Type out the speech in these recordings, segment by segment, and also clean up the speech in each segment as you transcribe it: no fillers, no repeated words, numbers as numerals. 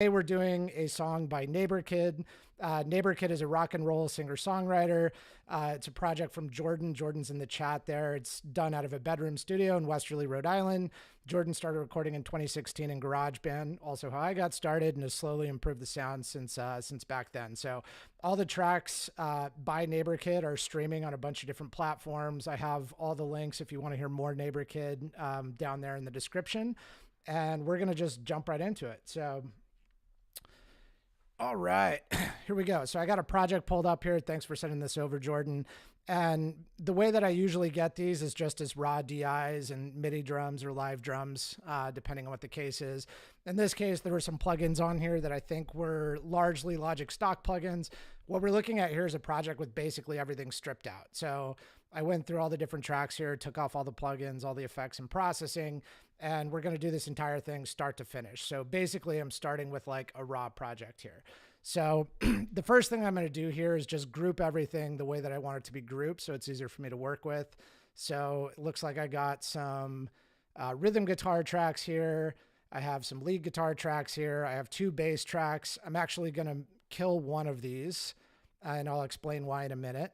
Today we're doing a song by Neighbor Kid. Neighbor Kid is a rock and roll singer-songwriter. It's a project from Jordan. Jordan's in the chat there. It's done out of a bedroom studio in Westerly, Rhode Island. Jordan started recording in 2016 in GarageBand, also how I got started, and has slowly improved the sound since back then. So all the tracks by Neighbor Kid are streaming on a bunch of different platforms. I have all the links if you want to hear more Neighbor Kid down there in the description. And we're going to just jump right into it. So all right, here we go. So I got a project pulled up here. Thanks for sending this over, Jordan. And the way that I usually get these is just as raw DIs and MIDI drums or live drums, depending on what the case is. In this case, there were some plugins on here that I think were largely Logic stock plugins. What we're looking at here is a project with basically everything stripped out. So I went through all the different tracks here, took off all the plugins, all the effects and processing, and we're going to do this entire thing start to finish. So basically I'm starting with like a raw project here. So the first thing I'm going to do here is just group everything the way that I want it to be grouped, so it's easier for me to work with. So it looks like I got some rhythm guitar tracks here. I have some lead guitar tracks here. I have two bass tracks. I'm actually going to kill one of these, and I'll explain why in a minute.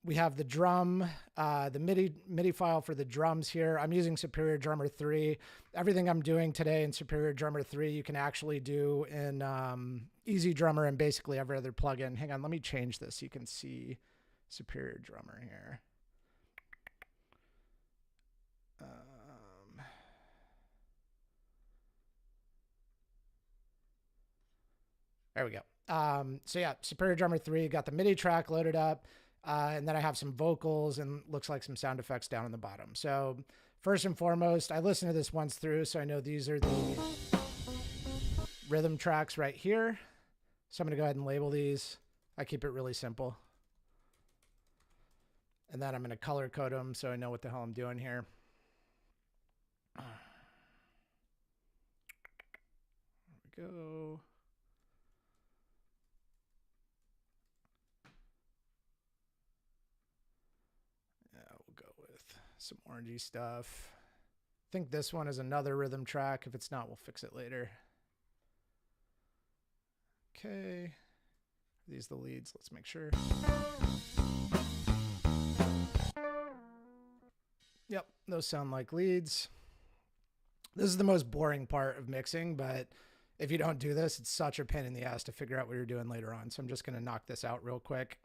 We have the drum, the MIDI file for the drums here. I'm using Superior Drummer 3. Everything I'm doing today in Superior Drummer 3, you can actually do in Easy Drummer and basically every other plugin. Hang on, let me change this so you can see Superior Drummer here. There we go. So yeah, Superior Drummer 3, got the MIDI track loaded up, and then I have some vocals and looks like some sound effects down on the bottom. So first and foremost, I listened to this once through, so I know these are the rhythm tracks right here. So I'm gonna go ahead and label these. I keep it really simple. And then I'm gonna color code them so I know what the hell I'm doing here. There we go. Some orangey stuff. I think this one is another rhythm track. If it's not, we'll fix it later. Okay. Are these the leads? Let's make sure. Yep, those sound like leads. This is the most boring part of mixing, but if you don't do this, it's such a pain in the ass to figure out what you're doing later on. So I'm just going to knock this out real quick.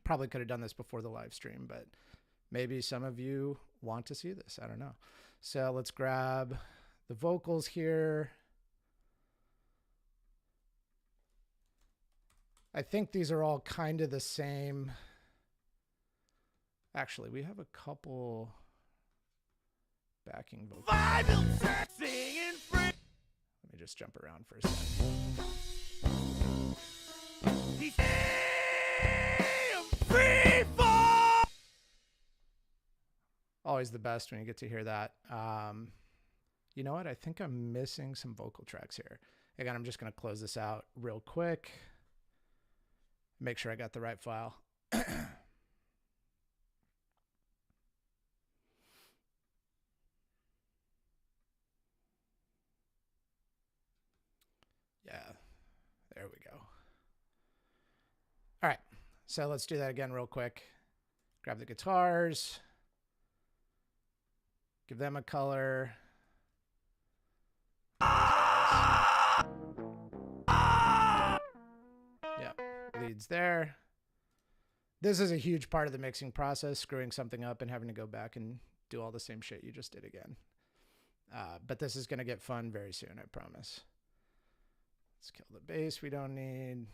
Probably could have done this before the live stream, but maybe some of you want to see this. I don't know. So let's grab the vocals here. I think these are all kind of the same. Actually, we have a couple backing vocals. Let me just jump around for a second. Always the best when you get to hear that. You know what? I think I'm missing some vocal tracks here. Again, I'm just going to close this out real quick. Make sure I got the right file. Yeah, there we go. All right, so let's do that again real quick. Grab the guitars. Give them a color. Yeah, leads there. This is a huge part of the mixing process, screwing something up and having to go back and do all the same shit you just did again. But this is going to get fun very soon, I promise. Let's kill the bass we don't need.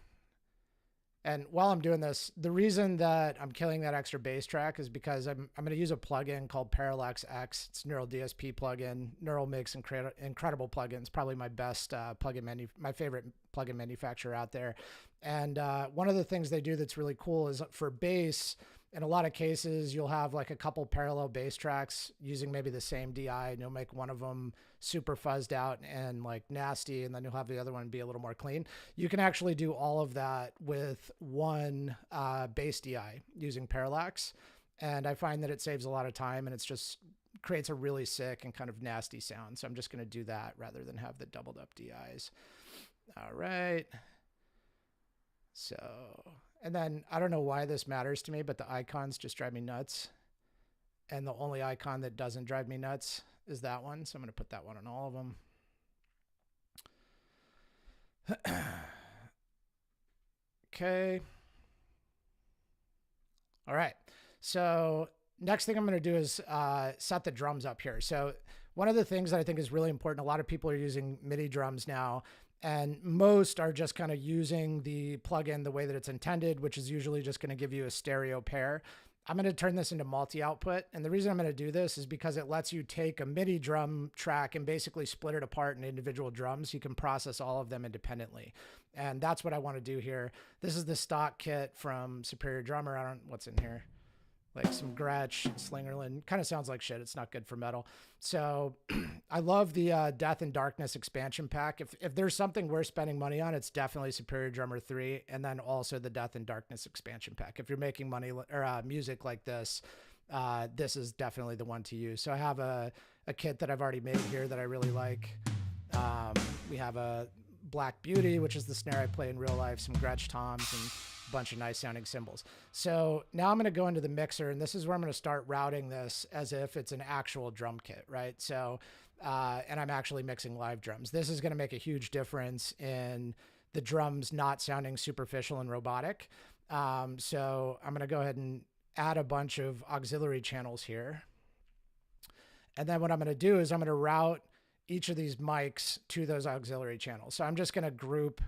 And while I'm doing this, the reason that I'm killing that extra bass track is because I'm going to use a plugin called Parallax X. It's Neural DSP plugin. Neural makes incredible plugins. Probably my best my favorite plugin manufacturer out there. And one of the things they do that's really cool is for bass. In a lot of cases, you'll have like a couple parallel bass tracks using maybe the same DI, and you'll make one of them super fuzzed out and like nasty, and then you'll have the other one be a little more clean. You can actually do all of that with one bass DI using Parallax, and I find that it saves a lot of time, and it's just creates a really sick and kind of nasty sound. So I'm just going to do that rather than have the doubled up DIs. All right. So, and then I don't know why this matters to me, but the icons just drive me nuts. And the only icon that doesn't drive me nuts is that one. So I'm going to put that one on all of them. Okay. All right. So next thing I'm going to do is set the drums up here. So one of the things that I think is really important, a lot of people are using MIDI drums now, and most are just kind of using the plugin the way that it's intended, which is usually just going to give you a stereo pair. I'm going to turn this into multi-output. And the reason I'm going to do this is because it lets you take a MIDI drum track and basically split it apart in individual drums. You can process all of them independently. And that's what I want to do here. This is the stock kit from Superior Drummer. I don't know what's in here. Like some Gretsch, Slingerland, kind of sounds like shit. It's not good for metal. So I love the Death and Darkness expansion pack. If there's something worth spending money on, it's definitely Superior Drummer 3, and then also the Death and Darkness expansion pack. If you're making money or music like this, this is definitely the one to use. So I have a kit that I've already made here that I really like. We have a Black Beauty, which is the snare I play in real life, some Gretsch toms, and bunch of nice sounding cymbals. So now I'm going to go into the mixer, and this is where I'm going to start routing this as if it's an actual drum kit, right? So, and I'm actually mixing live drums. This is going to make a huge difference in the drums not sounding superficial and robotic. So I'm going to go ahead and add a bunch of auxiliary channels here. And then what I'm going to do is I'm going to route each of these mics to those auxiliary channels. So I'm just going to group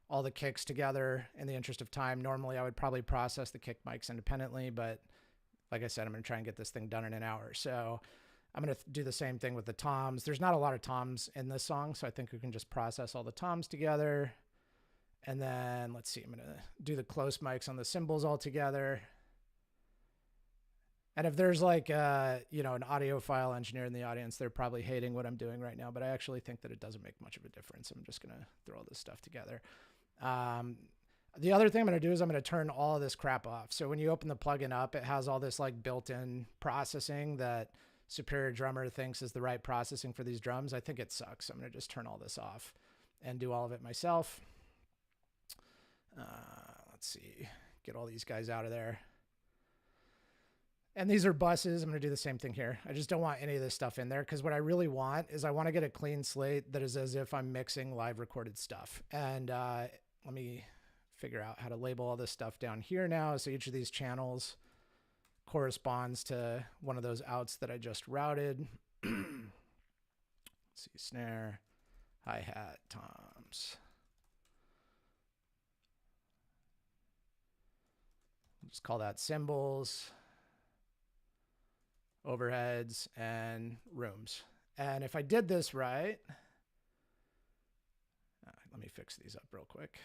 all the kicks together in the interest of time. Normally I would probably process the kick mics independently, but like I said, I'm going to try and get this thing done in an hour. So I'm going to do the same thing with the toms. There's not a lot of toms in this song, so I think we can just process all the toms together. And then let's see, I'm going to do the close mics on the cymbals all together. And if there's like, you know, an audiophile engineer in the audience, they're probably hating what I'm doing right now, but I actually think that it doesn't make much of a difference. I'm just going to throw all this stuff together. The other thing I'm going to do is I'm going to turn all of this crap off. So when you open the plugin up, it has all this like built-in processing that Superior Drummer thinks is the right processing for these drums. I think it sucks. I'm going to just turn all this off and do all of it myself. Let's see, get all these guys out of there. And these are buses. I'm going to do the same thing here. I just don't want any of this stuff in there because what I really want is I want to get a clean slate that is as if I'm mixing live recorded stuff. And let me figure out how to label all this stuff down here now. So each of these channels corresponds to one of those outs that I just routed. Let's see, snare, hi-hat, toms. Just call that cymbals, overheads, and rooms. And if I did this right, let me fix these up real quick.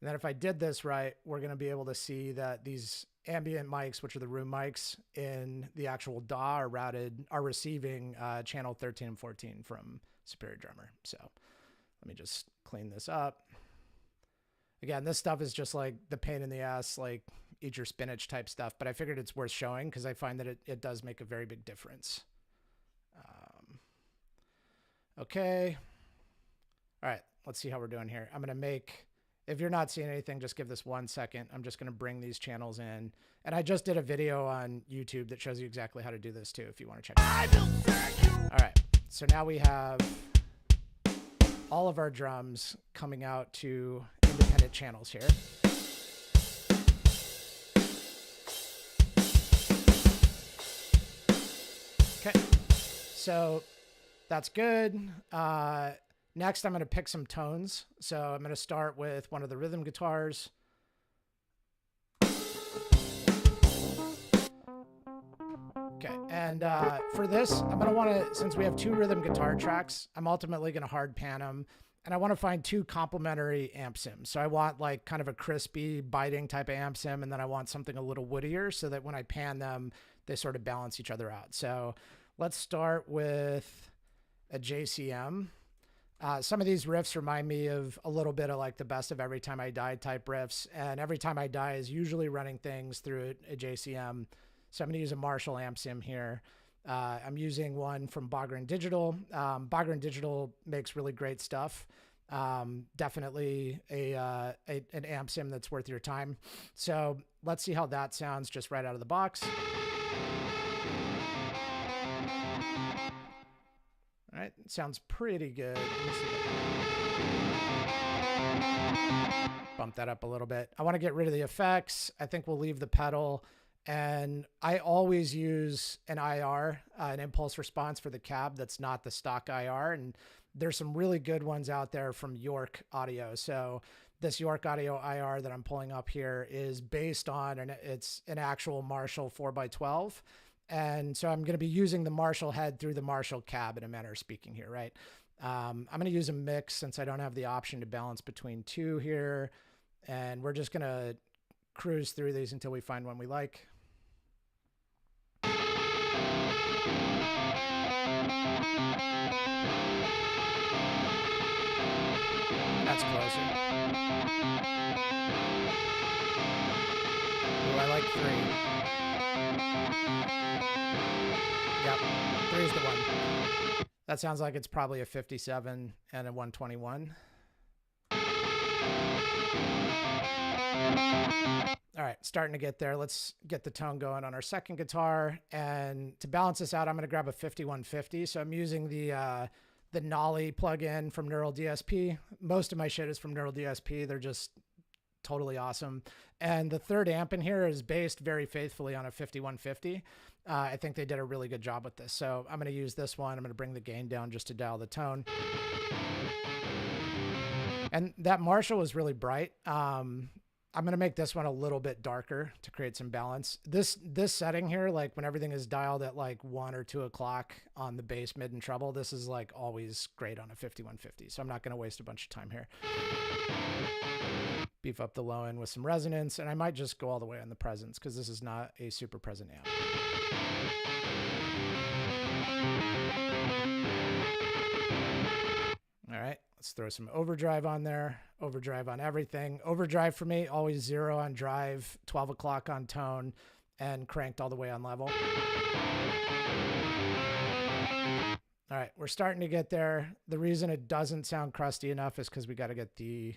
And then if I did this right, we're going to be able to see that these ambient mics, which are the room mics in the actual DAW, are receiving channel 13 and 14 from Superior Drummer. So let me just clean this up. Again, this stuff is just like the pain in the ass, like eat your spinach type stuff, but I figured it's worth showing because I find that it does make a very big difference. Okay. All right, let's see how we're doing here. I'm going to make, if you're not seeing anything, just give this 1 second. I'm just going to bring these channels in. And I just did a video on YouTube that shows you exactly how to do this too, if you want to check it out. All right, so now we have all of our drums coming out to independent channels here. Okay, so that's good. Next, I'm going to pick some tones. So I'm going to start with one of the rhythm guitars. Okay, and for this, I'm going to want to, since we have 2 rhythm guitar tracks, I'm ultimately going to hard pan them. And I want to find 2 complementary amp sims. So I want like kind of a crispy, biting type of amp sim, and then I want something a little woodier so that when I pan them, they sort of balance each other out. So let's start with a JCM. Some of these riffs remind me of a little bit of like the Best of Every Time I Die type riffs. And Every Time I Die is usually running things through a JCM. So I'm going to use a Marshall amp sim here. I'm using one from Bogren Digital. Bogren Digital makes really great stuff. Definitely an amp sim that's worth your time. So let's see how that sounds just right out of the box. All right, sounds pretty good. Bump that up a little bit. I want to get rid of the effects. I think we'll leave the pedal. And I always use an IR, an impulse response for the cab that's not the stock IR. And there's some really good ones out there from York Audio. So this York Audio IR that I'm pulling up here is based on, and it's an actual Marshall 4x12. And so I'm going to be using the Marshall head through the Marshall cab in a manner of speaking here, right? I'm going to use a mix since I don't have the option to balance between two here. And we're just going to cruise through these until we find one we like. That's closer. Ooh, I like 3. Yep, 3 is the one. That sounds like it's probably a 57 and a 121. All right, starting to get there. Let's get the tone going on our second guitar. And to balance this out, I'm going to grab a 5150. So I'm using the Nolly plugin from Neural DSP. Most of my shit is from Neural DSP. They're just totally awesome. And the third amp in here is based very faithfully on a 5150. I think they did a really good job with this. So I'm going to use this one. I'm going to bring the gain down just to dial the tone. And that Marshall was really bright. I'm going to make this one a little bit darker to create some balance. This setting here, like when everything is dialed at like 1 or 2 o'clock on the bass, mid, and treble, this is like always great on a 5150. So I'm not going to waste a bunch of time here. Beef up the low end with some resonance, and I might just go all the way on the presence because this is not a super present amp. All right, let's throw some overdrive on there. Overdrive on everything. Overdrive for me, always 0 on drive, 12 o'clock on tone, and cranked all the way on level. All right, we're starting to get there. The reason it doesn't sound crusty enough is because we got to get the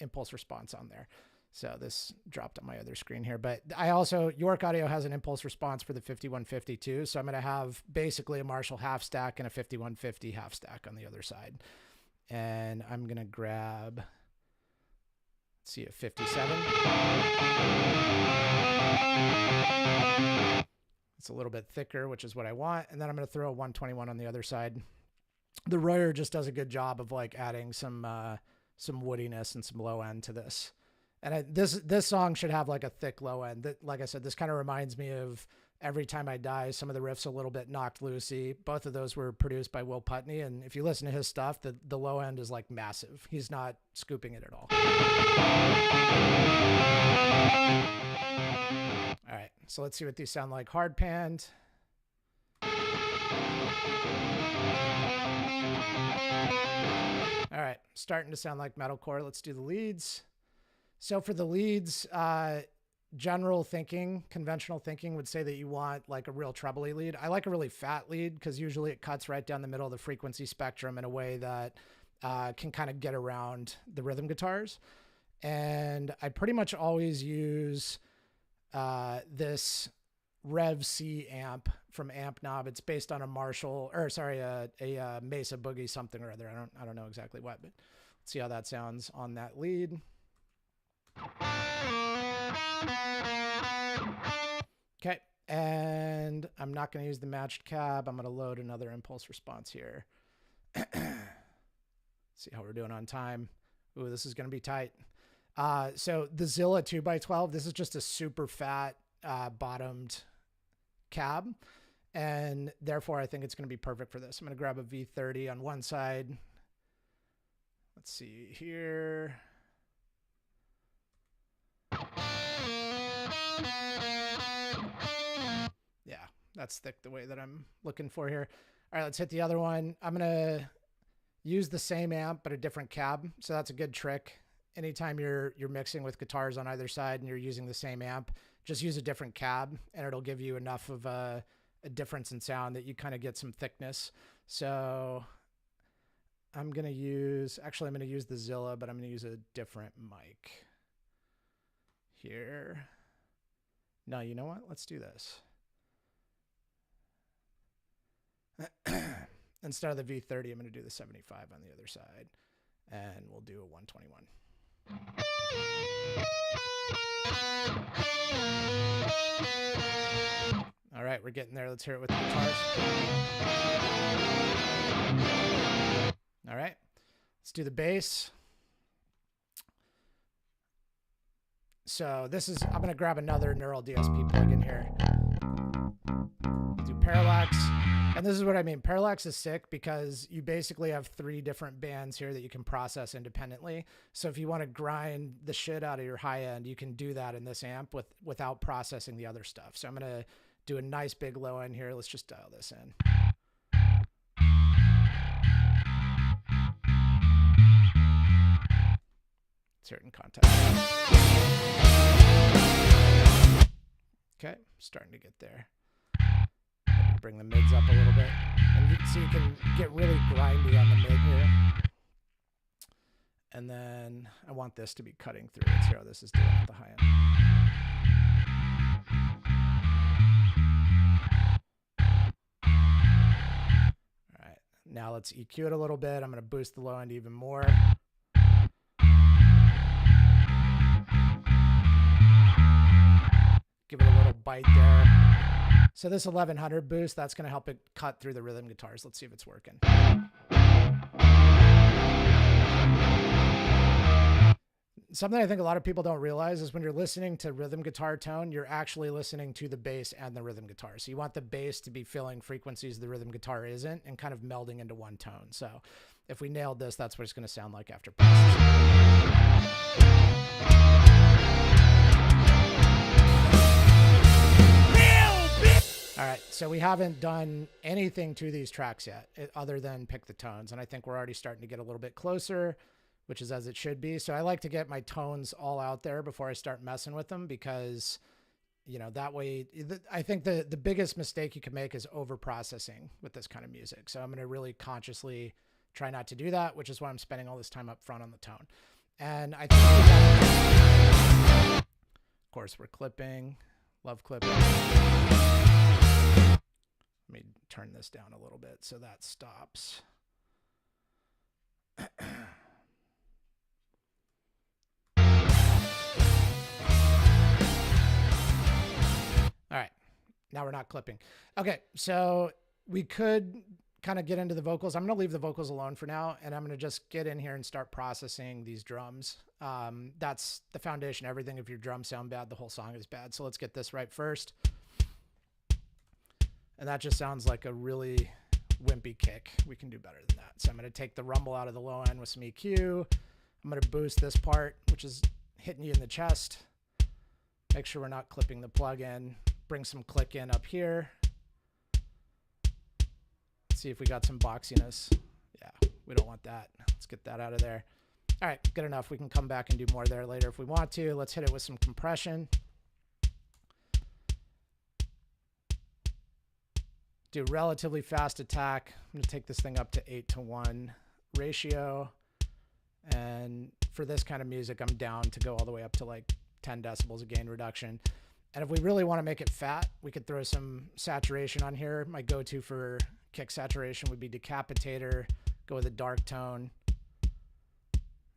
impulse response on there. So this dropped on my other screen here, but I also, York Audio has an impulse response for the 5150 too. So I'm going to have basically a Marshall half stack and a 5150 half stack on the other side. And I'm going to grab, let's see, a 57. It's a little bit thicker, which is what I want. And then I'm going to throw a 121 on the other side. The Royer just does a good job of like adding some woodiness and some low end to this. And this song should have like a thick low end. That, like I said, this kind of reminds me of Every Time I Die. Some of the riffs a little bit knocked loosey. Both of those were produced by Will Putney. And if you listen to his stuff, the low end is like massive. He's not scooping it at all. All right, so let's see what these sound like hard panned. All right, starting to sound like metalcore. Let's do the leads. So for the leads, general thinking, conventional thinking would say that you want like a real trebly lead. I like a really fat lead because usually it cuts right down the middle of the frequency spectrum in a way that can kind of get around the rhythm guitars. And I pretty much always use this Rev C amp from Amp Knob. It's based on a Marshall, or sorry, a Mesa Boogie something or other. I don't know exactly what, but let's see how that sounds on that lead. Okay, and I'm not going to use the matched cab. I'm going to load another impulse response here. See how we're doing on time. Ooh, this is going to be tight. So the Zilla 2x12, this is just a super fat bottomed cab, and therefore I think it's going to be perfect for this. I'm going to grab a V30 on one side. Let's see here. Yeah, that's thick the way that I'm looking for here. All right, let's hit the other one. I'm going to use the same amp, but a different cab. So that's a good trick. Anytime you're mixing with guitars on either side and you're using the same amp, just use a different cab and it'll give you enough of a difference in sound that you kind of get some thickness. So I'm going to use the Zilla, but I'm going to use a different mic here. No, you know what? Let's do this. Instead of the V30, I'm going to do the 75 on the other side, and we'll do a 121. All right, we're getting there. Let's hear it with the guitars. All right, let's do the bass. So this is, I'm going to grab another Neural DSP plugin here. Do Parallax. And this is what I mean. Parallax is sick because you basically have 3 different bands here that you can process independently. So if you want to grind the shit out of your high end, you can do that in this amp without processing the other stuff. So I'm going to do a nice big low end here. Let's just dial this in. Certain context. Okay, starting to get there. Bring the mids up a little bit. And so you can get really grindy on the mid here. And then I want this to be cutting through. Let's hear how this is doing at the high end. All right, now let's EQ it a little bit. I'm going to boost the low end even more. Give it a little bite there. So this 1100 boost, that's going to help it cut through the rhythm guitars. Let's see if it's working. Something I think a lot of people don't realize is when you're listening to rhythm guitar tone, you're actually listening to the bass and the rhythm guitar. So you want the bass to be filling frequencies the rhythm guitar isn't and kind of melding into one tone. So if we nailed this, that's what it's going to sound like after processing. All right, so we haven't done anything to these tracks yet other than pick the tones. And I think we're already starting to get a little bit closer, which is as it should be. So I like to get my tones all out there before I start messing with them because, you know, that way, I think the biggest mistake you can make is over-processing with this kind of music. So I'm going to really consciously try not to do that, which is why I'm spending all this time up front on the tone. And I think, of course, we're clipping, love clipping. Let me turn this down a little bit so that stops. All right, now we're not clipping. Okay, so we could kind of get into the vocals. I'm going to leave the vocals alone for now, and I'm going to just get in here and start processing these drums. That's the foundation of everything. If your drums sound bad, the whole song is bad. So let's get this right first. And that just sounds like a really wimpy kick. We can do better than that. So I'm going to take the rumble out of the low end with some EQ. I'm going to boost this part, which is hitting you in the chest. Make sure we're not clipping the plug in. Bring some click in up here. Let's see if we got some boxiness. Yeah, we don't want that. Let's get that out of there. All right, good enough. We can come back and do more there later if we want to. Let's hit it with some compression. Do relatively fast attack. I'm going to take this thing up to 8:1 ratio. And for this kind of music, I'm down to go all the way up to like 10 decibels of gain reduction. And if we really want to make it fat, we could throw some saturation on here. My go-to for kick saturation would be Decapitator. Go with a dark tone.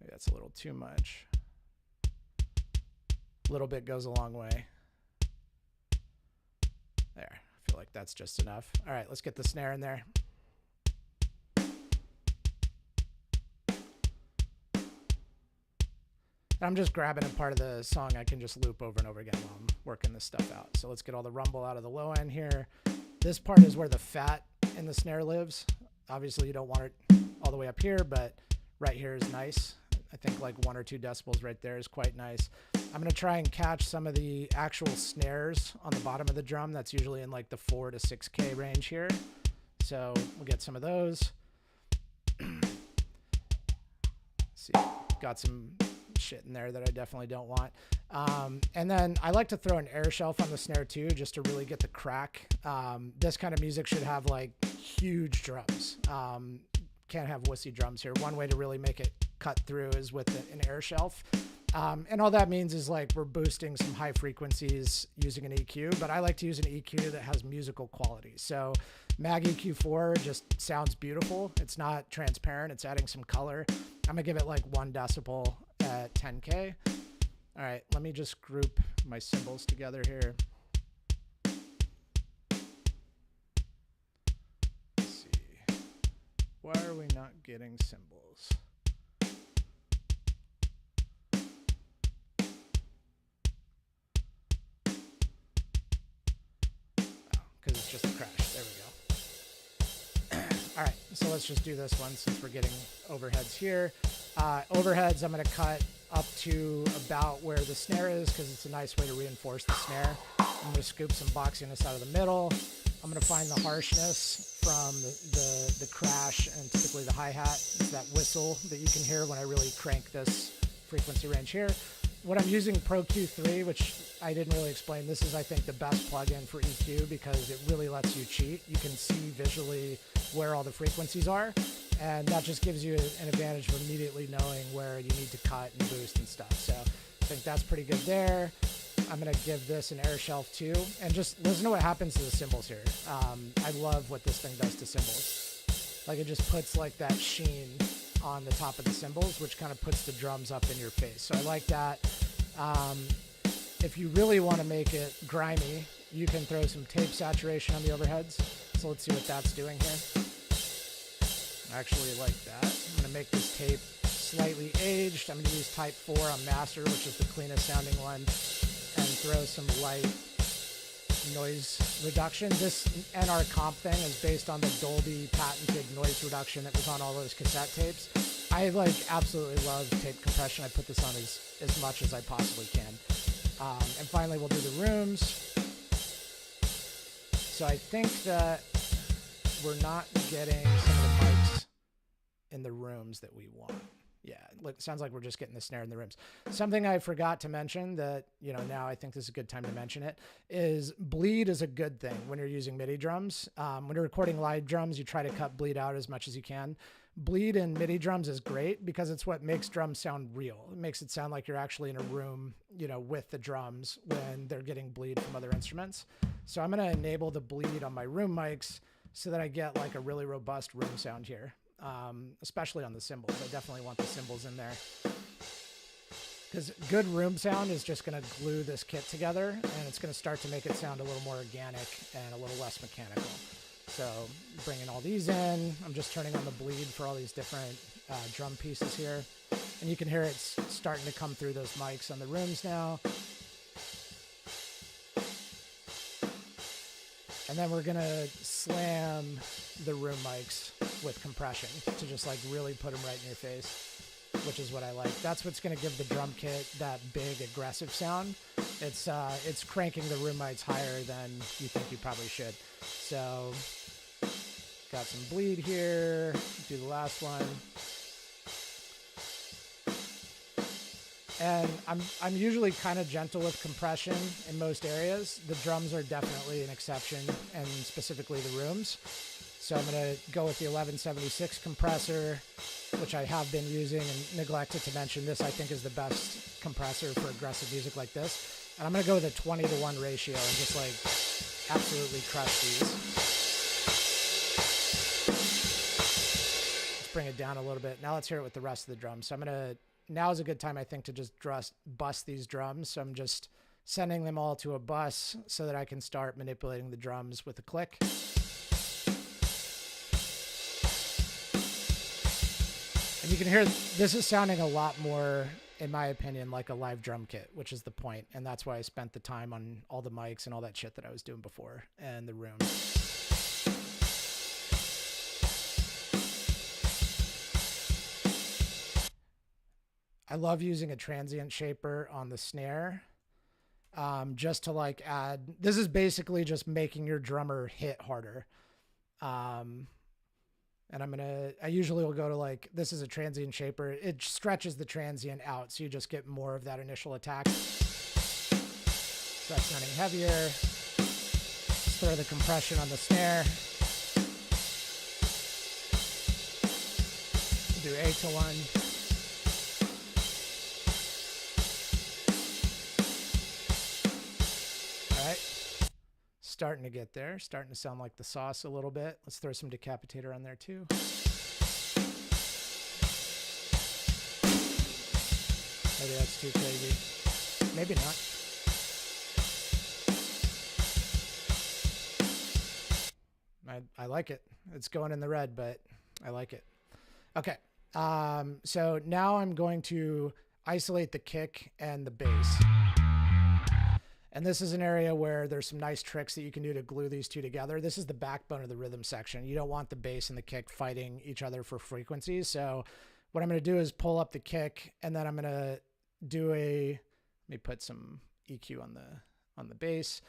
Maybe that's a little too much. A little bit goes a long way. There. I feel like that's just enough. All right, let's get the snare in there. I'm just grabbing a part of the song I can just loop over and over again while I'm working this stuff out. So let's get all the rumble out of the low end here. This part is where the fat in the snare lives. Obviously you don't want it all the way up here, but right here is nice. I think like 1 or 2 decibels right there is quite nice. I'm going to try and catch some of the actual snares on the bottom of the drum. That's usually in like the 4 to 6K range here. So we'll get some of those. See, got some shit in there that I definitely don't want. And then I like to throw an air shelf on the snare too, just to really get the crack. This kind of music should have like huge drums. Can't have wussy drums here. One way to really make it cut through is with an air shelf. And all that means is like we're boosting some high frequencies using an EQ, but I like to use an EQ that has musical quality. So Mag EQ4 just sounds beautiful. It's not transparent. It's adding some color. I'm gonna give it like 1 decibel at 10K. All right, let me just group my cymbals together here. Let's see. Why are we not getting cymbals? Because it's just a crash. There we go. All right, so let's just do this one since we're getting overheads here. Overheads, I'm going to cut up to about where the snare is because it's a nice way to reinforce the snare. I'm going to scoop some boxiness out of the middle. I'm going to find the harshness from the crash and typically the hi-hat. It's that whistle that you can hear when I really crank this frequency range here. When I'm using Pro Q3, which I didn't really explain, this is, I think, the best plugin for EQ because it really lets you cheat. You can see visually where all the frequencies are, and that just gives you an advantage of immediately knowing where you need to cut and boost and stuff. So I think that's pretty good there. I'm going to give this an air shelf too, and just listen to what happens to the cymbals here. I love what this thing does to cymbals. Like, it just puts like that sheen on the top of the cymbals, which kind of puts the drums up in your face. So I like that. If you really want to make it grimy, you can throw some tape saturation on the overheads. So let's see what that's doing here. I actually like that. I'm going to make this tape slightly aged. I'm going to use type 4 on master, which is the cleanest sounding one, and throw some light noise reduction. This NR comp thing is based on the Dolby patented noise reduction that was on all those cassette tapes. I like absolutely love tape compression. I put this on as much as I possibly can. And finally, we'll do the rooms. So I think that we're not getting some of the mics in the rooms that we want. Yeah, it sounds like we're just getting the snare in the rooms. Something I forgot to mention that, you know, now I think this is a good time to mention it, is bleed is a good thing when you're using MIDI drums. When you're recording live drums, you try to cut bleed out as much as you can. Bleed in MIDI drums is great because it's what makes drums sound real. It makes it sound like you're actually in a room, you know, with the drums when they're getting bleed from other instruments. So I'm going to enable the bleed on my room mics so that I get like a really robust room sound here. Especially on the cymbals. I definitely want the cymbals in there. Because good room sound is just going to glue this kit together, and it's going to start to make it sound a little more organic and a little less mechanical. So bringing all these in, I'm just turning on the bleed for all these different drum pieces here. And you can hear it's starting to come through those mics on the rooms now. And then we're going to slam the room mics with compression to just like really put them right in your face, which is what I like. That's what's going to give the drum kit that big aggressive sound. It's cranking the room mics higher than you think you probably should. So got some bleed here. Do the last one. And I'm usually kind of gentle with compression in most areas. The drums are definitely an exception, and specifically the rooms. So I'm going to go with the 1176 compressor, which I have been using and neglected to mention. This, I think, is the best compressor for aggressive music like this. And I'm going to go with a 20-to-1 ratio and just like absolutely crush these. Let's bring it down a little bit. Now let's hear it with the rest of the drums. So now is a good time, I think, to just bus these drums. So I'm just sending them all to a bus so that I can start manipulating the drums with a click. And you can hear this is sounding a lot more, in my opinion, like a live drum kit, which is the point. And that's why I spent the time on all the mics and all that shit that I was doing before and the rooms. I love using a transient shaper on the snare just to like add, this is basically just making your drummer hit harder. And I usually will go to like, this is a transient shaper. It stretches the transient out, so you just get more of that initial attack. So that's sounding heavier. Let's throw the compression on the snare. Do 8 to 1. All right. Starting to get there. Starting to sound like the sauce a little bit. Let's throw some decapitator on there too. Maybe that's too crazy. Maybe not. I like it. It's going in the red, but I like it. Okay. So now I'm going to isolate the kick and the bass. And this is an area where there's some nice tricks that you can do to glue these two together. This is the backbone of the rhythm section. You don't want the bass and the kick fighting each other for frequencies. So what I'm going to do is pull up the kick, and then I'm going to do let me put some EQ on the bass.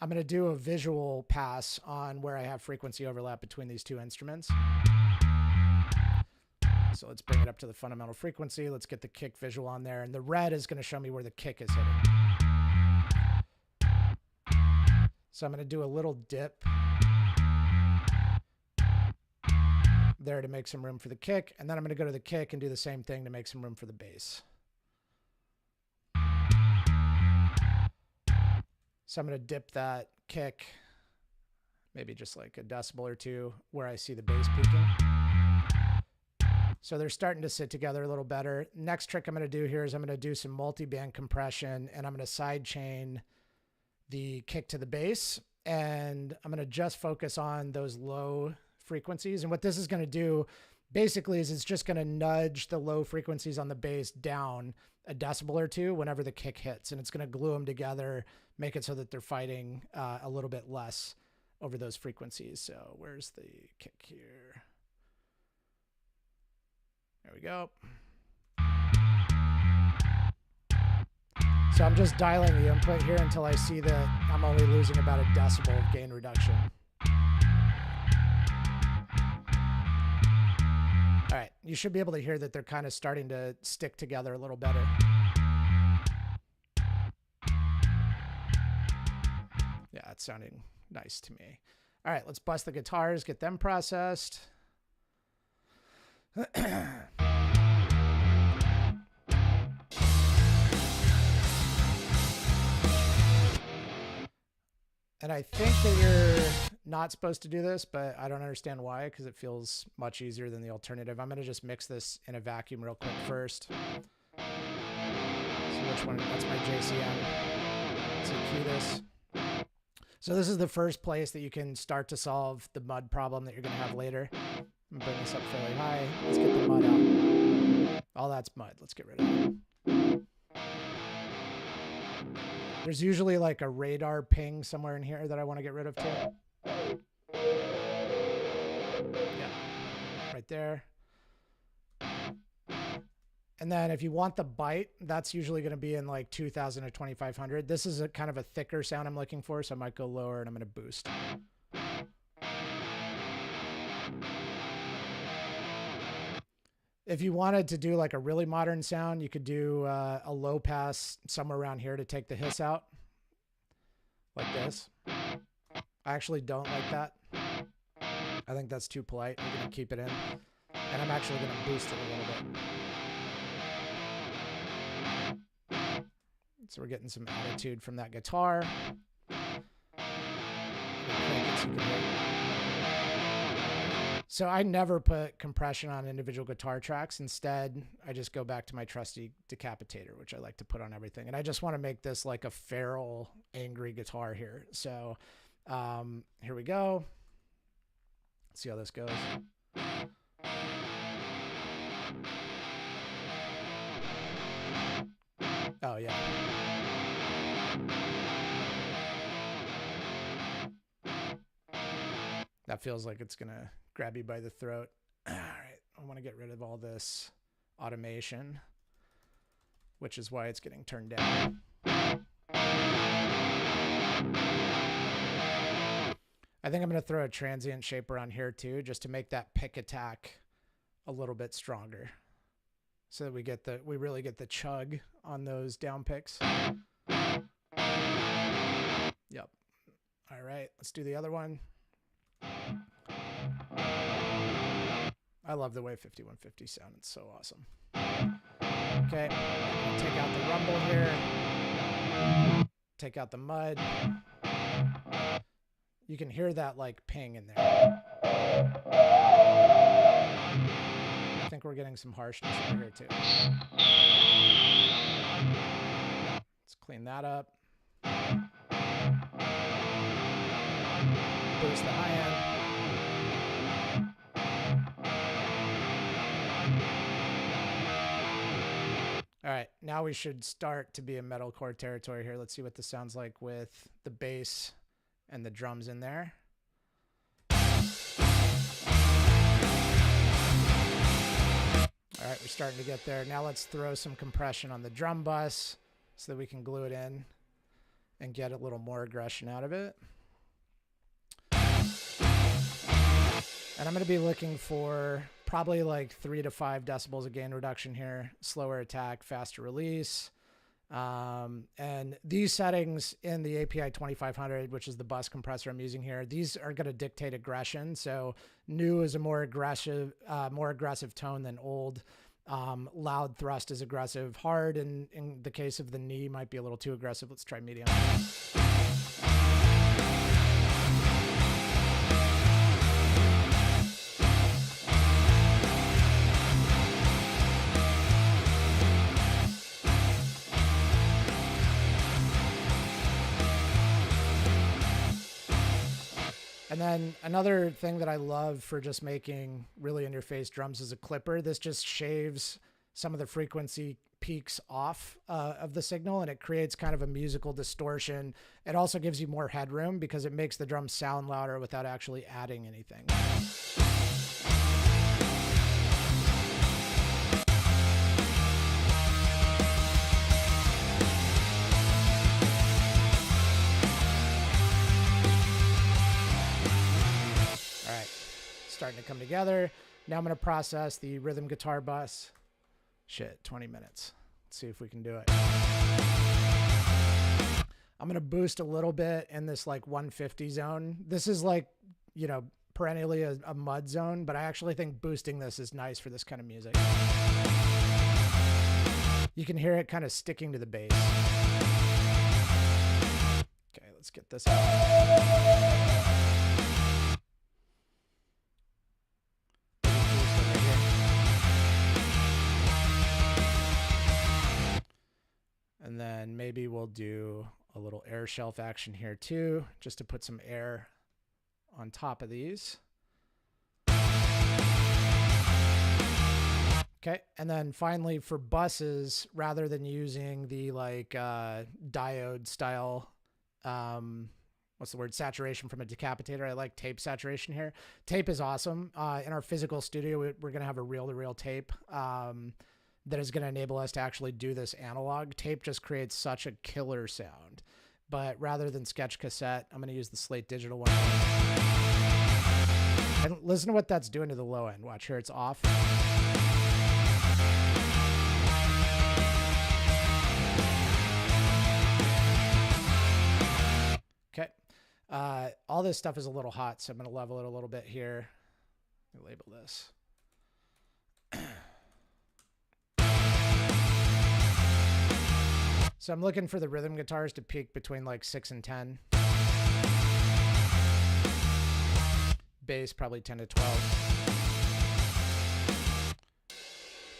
I'm going to do a visual pass on where I have frequency overlap between these two instruments. So let's bring it up to the fundamental frequency. Let's get the kick visual on there. And the red is going to show me where the kick is hitting. So I'm going to do a little dip there to make some room for the kick. And then I'm going to go to the kick and do the same thing to make some room for the bass. So I'm going to dip that kick, maybe just like a decibel or two, where I see the bass peaking. So they're starting to sit together a little better. Next trick I'm going to do here is I'm going to do some multi-band compression, and I'm going to side chain the kick to the bass, and I'm going to just focus on those low frequencies. And what this is going to do basically is it's just going to nudge the low frequencies on the bass down a decibel or two whenever the kick hits, and it's going to glue them together, make it so that they're fighting a little bit less over those frequencies. So where's the kick here? There we go. So I'm just dialing the input here until I see that I'm only losing about a decibel of gain reduction. All right, you should be able to hear that they're kind of starting to stick together a little better. Yeah, it's sounding nice to me. All right, let's bust the guitars, get them processed. And I think that you're not supposed to do this, but I don't understand why, because it feels much easier than the alternative. I'm going to just mix this in a vacuum real quick first. See which one. That's my JCM. Let's EQ this. So this is the first place that you can start to solve the mud problem that you're going to have later. I'm going to bring this up fairly high. Let's get the mud out. All that's mud. Let's get rid of it. There's usually like a radar ping somewhere in here that I want to get rid of too. Yeah, right there. And then if you want the bite, that's usually going to be in like 2000 or 2500. This is a kind of a thicker sound I'm looking for, so I might go lower and I'm going to boost. If you wanted to do like a really modern sound, you could do a low pass somewhere around here to take the hiss out. Like this. I actually don't like that. I think that's too polite. I'm going to keep it in. And I'm actually going to boost it a little bit. So we're getting some attitude from that guitar. So I never put compression on individual guitar tracks. Instead, I just go back to my trusty decapitator, which I like to put on everything. And I just want to make this like a feral, angry guitar here. So here we go. Let's see how this goes. Oh, yeah. That feels like it's going to grab you by the throat. All right, I want to get rid of all this automation, which is why it's getting turned down. I I think I'm going to throw a transient shaper on here too, just to make that pick attack a little bit stronger, so that we really get the chug on those down picks. Yep. All right, let's do the other one. I love the way 5150 sound. It's so awesome. Okay, take out the rumble here. Take out the mud. You can hear that like ping in there. I think we're getting some harshness over here too. Let's clean that up. Boost the high end. All right, now we should start to be in metalcore territory here. Let's see what this sounds like with the bass and the drums in there. All right, we're starting to get there. Now let's throw some compression on the drum bus so that we can glue it in and get a little more aggression out of it. And I'm going to be looking for probably like 3 to 5 decibels of gain reduction here. Slower attack, faster release. And these settings in the API 2500, which is the bus compressor I'm using here, these are going to dictate aggression. So new is a more aggressive tone than old. Loud thrust is aggressive. Hard, in the case of the knee, might be a little too aggressive. Let's try medium. And then another thing that I love for just making really in-your-face drums is a clipper. This just shaves some of the frequency peaks off of the signal, and it creates kind of a musical distortion. It also gives you more headroom because it makes the drums sound louder without actually adding anything. Starting to come together. Now I'm going to process the rhythm guitar bus. Shit, 20 minutes. Let's see if we can do it. I'm going to boost a little bit in this like 150 zone. This is like, you know, perennially a mud zone, but I actually think boosting this is nice for this kind of music. You can hear it kind of sticking to the bass. Okay, let's get this out. And then maybe we'll do a little air shelf action here too, just to put some air on top of these. Okay, and then finally for buses, rather than using the like diode style, what's the word, saturation from a decapitator, I like tape saturation here. Tape is awesome. In our physical studio, we're going to have a reel-to-reel tape. That is going to enable us to actually do this analog. Tape just creates such a killer sound. But rather than sketch cassette, I'm going to use the Slate Digital one. And listen to what that's doing to the low end. Watch here, it's off. Okay. All this stuff is a little hot, so I'm going to level it a little bit here. Let me label this. So I'm looking for the rhythm guitars to peak between like 6 and 10. Bass probably 10 to 12.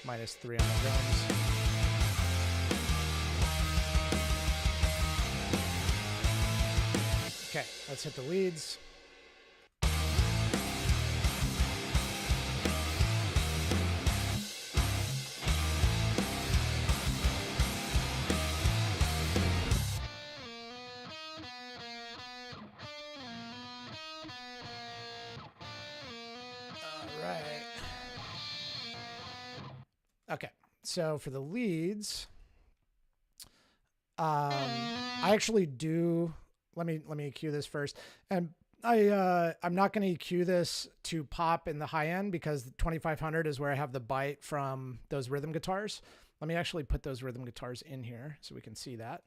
Minus 3 on the drums. Okay, let's hit the leads. Okay, so for the leads, I actually do. Let me cue this first. And I'm not going to EQ this to pop in the high end because the 2500 is where I have the bite from those rhythm guitars. Let me actually put those rhythm guitars in here so we can see that.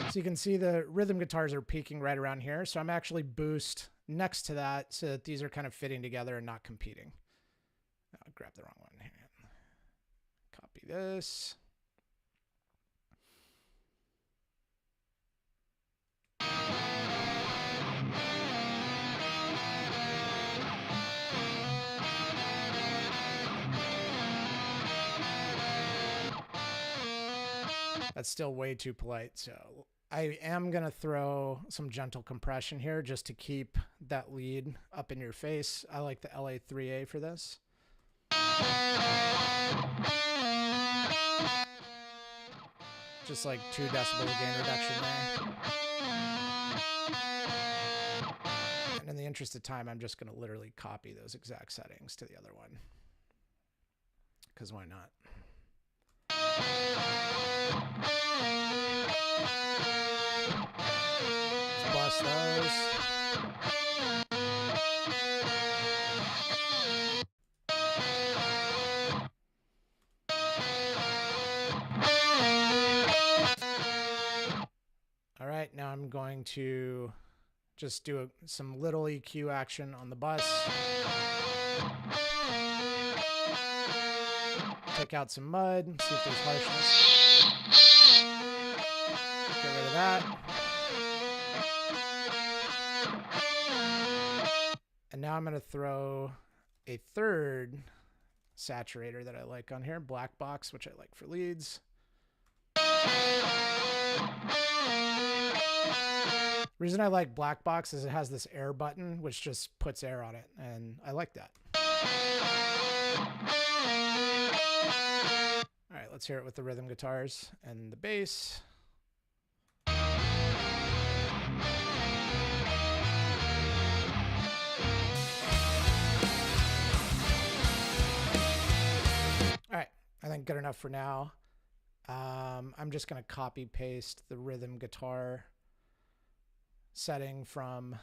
So you can see the rhythm guitars are peaking right around here. So I'm actually boost next to that so that these are kind of fitting together and not competing. I'll grab the wrong one here. Copy this. That's still way too polite, so I am going to throw some gentle compression here just to keep that lead up in your face. I like the LA3A for this. Just like 2 decibel gain reduction there. And in the interest of time, I'm just going to literally copy those exact settings to the other one. Because why not? Let's bust those. All right, now I'm going to just do some little EQ action on the bus. Take out some mud, see if there's harshness. Get rid of that. And now I'm going to throw a third saturator that I like on here, Black Box, which I like for leads. The reason I like Black Box is it has this air button, which just puts air on it, and I like that. All right, let's hear it with the rhythm guitars and the bass. All right, I think good enough for now. I'm just going to copy paste the rhythm guitar setting from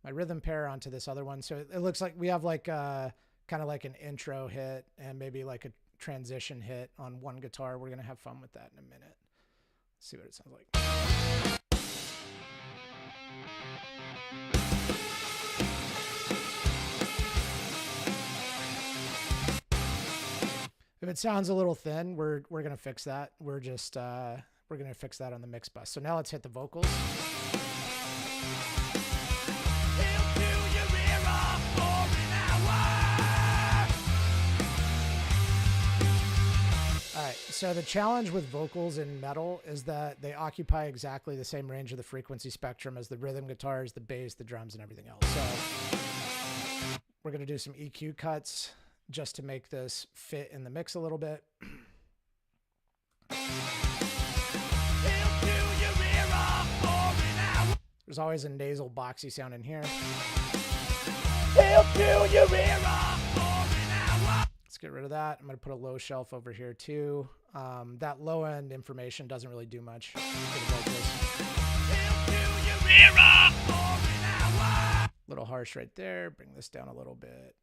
my rhythm pair onto this other one. So it looks like we have like kind of like an intro hit and maybe like a transition hit on one guitar. We're going to have fun with that in a minute. Let's see what it sounds like. If it sounds a little thin, we're going to fix that. We're just we're going to fix that on the mix bus. So now let's hit the vocals. All right, so the challenge with vocals in metal is that they occupy exactly the same range of the frequency spectrum as the rhythm guitars, the bass, the drums, and everything else. So we're going to do some EQ cuts just to make this fit in the mix a little bit. There's always a nasal boxy sound in here. Let's get rid of that. I'm going to put a low shelf over here too. That low end information doesn't really do much for the vocals. Little harsh right there. Bring this down a little bit.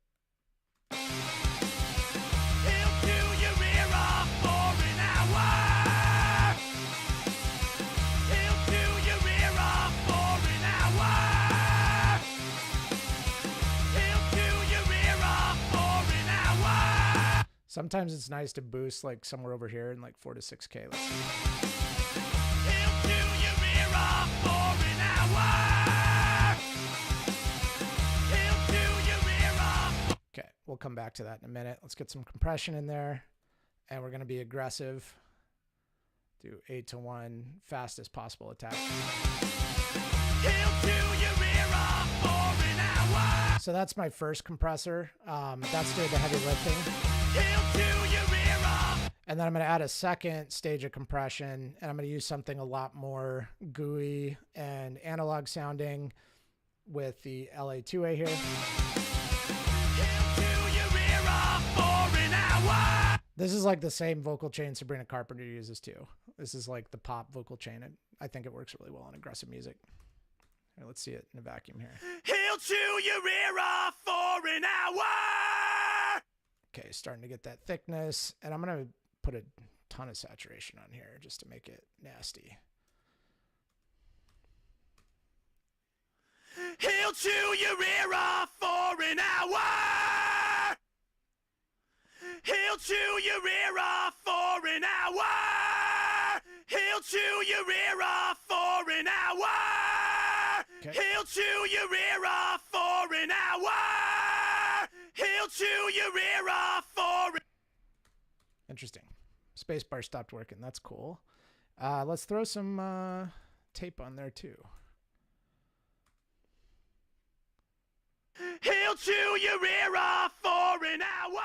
Sometimes it's nice to boost like somewhere over here in like 4 to 6K. Let's see. Okay, we'll come back to that in a minute. Let's get some compression in there, and we're going to be aggressive. Do 8-to-1 fastest possible attack. So that's my first compressor. That's doing the heavy lifting. And then I'm going to add a second stage of compression, and I'm going to use something a lot more gooey and analog sounding with the LA2A here. This is like the same vocal chain Sabrina Carpenter uses too. This is like the pop vocal chain. I think it works really well in aggressive music. Here, let's see it in a vacuum here. He'll chew your ear off for an hour. Okay, starting to get that thickness. And I'm going to put a ton of saturation on here just to make it nasty. He'll chew your ear off for an hour. He'll chew your ear off for an hour. He'll chew your ear off for an hour. Okay. He'll chew your ear off for an hour. He'll chew your ear off for. Interesting. Spacebar stopped working. That's cool. Let's throw some tape on there too. He'll chew your ear off for an hour.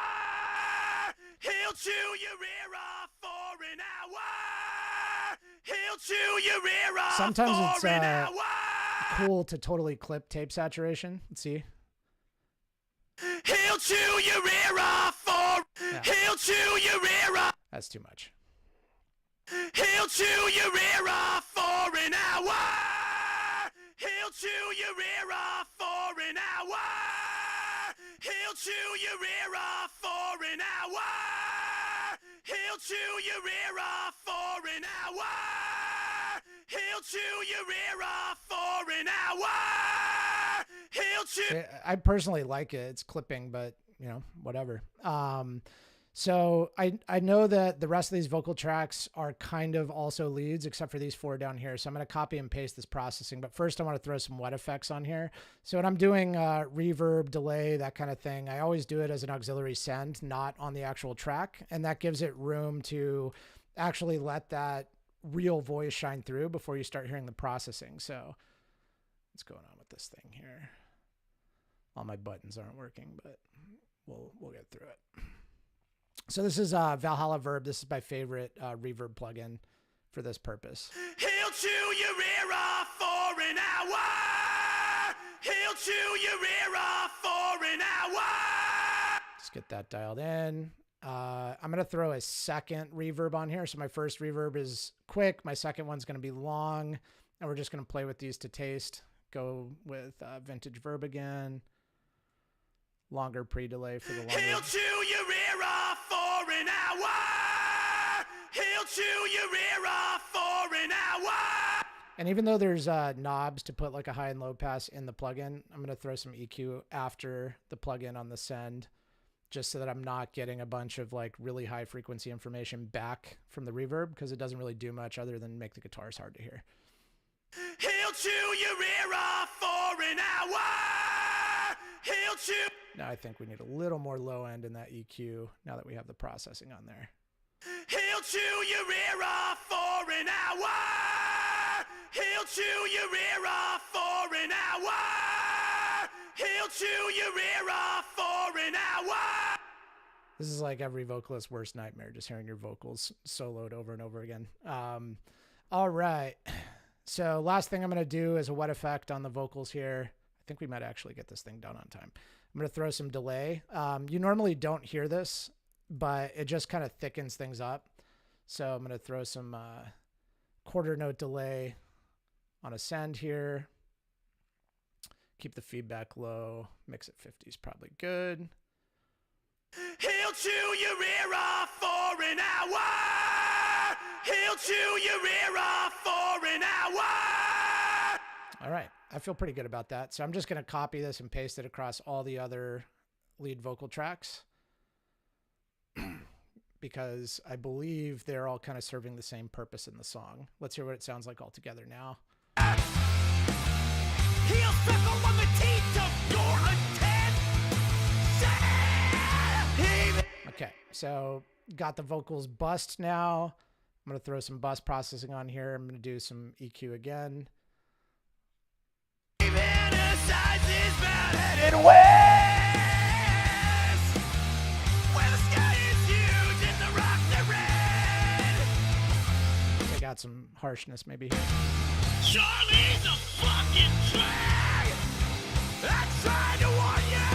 He'll chew your ear off for an hour. He'll chew your ear off Sometimes for an hour. it's cool to totally clip tape saturation. Let's see. He'll chew your ear off for. Yeah. He'll chew your ear off. That's too much. He'll chew your ear off for an hour. He'll chew your ear off for an hour. He'll chew your ear off for an hour. He'll chew your ear off for an hour. He'll chew your ear off for an hour. He'll chew. I personally like it. It's clipping, but you know, whatever. So I know that the rest of these vocal tracks are kind of also leads, except for these 4 down here. So I'm going to copy and paste this processing. But first I want to throw some wet effects on here. So when I'm doing reverb, delay, that kind of thing, I always do it as an auxiliary send, not on the actual track. And that gives it room to actually let that real voice shine through before you start hearing the processing. So what's going on with this thing here? All my buttons aren't working, but we'll get through it. So this is Valhalla Verb. This is my favorite reverb plugin for this purpose. He'll chew your ear off for an hour. He'll chew your ear off for an hour. Let's get that dialed in. I'm going to throw a second reverb on here. So my first reverb is quick. My second one's going to be long. And we're just going to play with these to taste. Go with vintage verb again. Longer pre-delay for the longer. He'll chew your ear off for an hour. He'll chew your ear off for an hour. And even though there's knobs to put like a high and low pass in the plugin, I'm going to throw some EQ after the plugin on the send, just so that I'm not getting a bunch of like really high frequency information back from the reverb, because it doesn't really do much other than make the guitars hard to hear. He'll chew your ear off for an hour. He'll chew. Now I think we need a little more low end in that EQ now that we have the processing on there. He'll chew your ear off for an hour. He'll chew your ear off for an hour. He'll chew your ear off for an hour. This is like every vocalist's worst nightmare, just hearing your vocals soloed over and over again. All right. So last thing I'm going to do is a wet effect on the vocals here. I think we might actually get this thing done on time. I'm going to throw some delay. You normally don't hear this, but it just kind of thickens things up. So I'm going to throw some quarter note delay on a send here. Keep the feedback low. Mix it 50 is probably good. He'll chew your ear off for an hour. He'll chew your ear off for an hour. All right. I feel pretty good about that. So I'm just going to copy this and paste it across all the other lead vocal tracks because I believe they're all kind of serving the same purpose in the song. Let's hear what it sounds like all together now. He'll suckle on the teeth of your attention. Okay, so got the vocals bust now. I'm going to throw some bus processing on here. I'm going to do some EQ again. Headed west, where the sky is huge and the rocks are red. I got some harshness maybe here. Charlie's a fucking drag. I tried to warn you.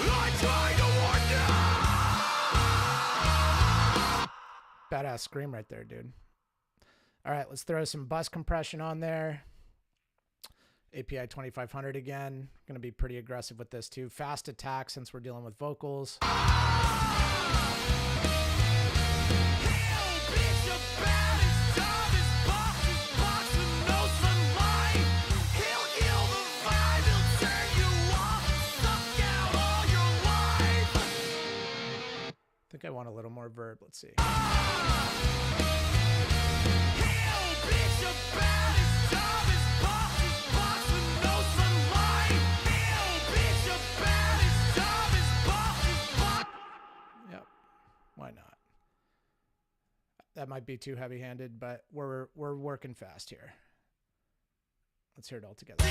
I badass scream right there, dude. All right, let's throw some bus compression on there. API 2500 again. Going to be pretty aggressive with this too. Fast attack since we're dealing with vocals. I think I want a little more verb. Let's see. Yep. Why not? That might be too heavy-handed, but we're working fast here. Let's hear it all together.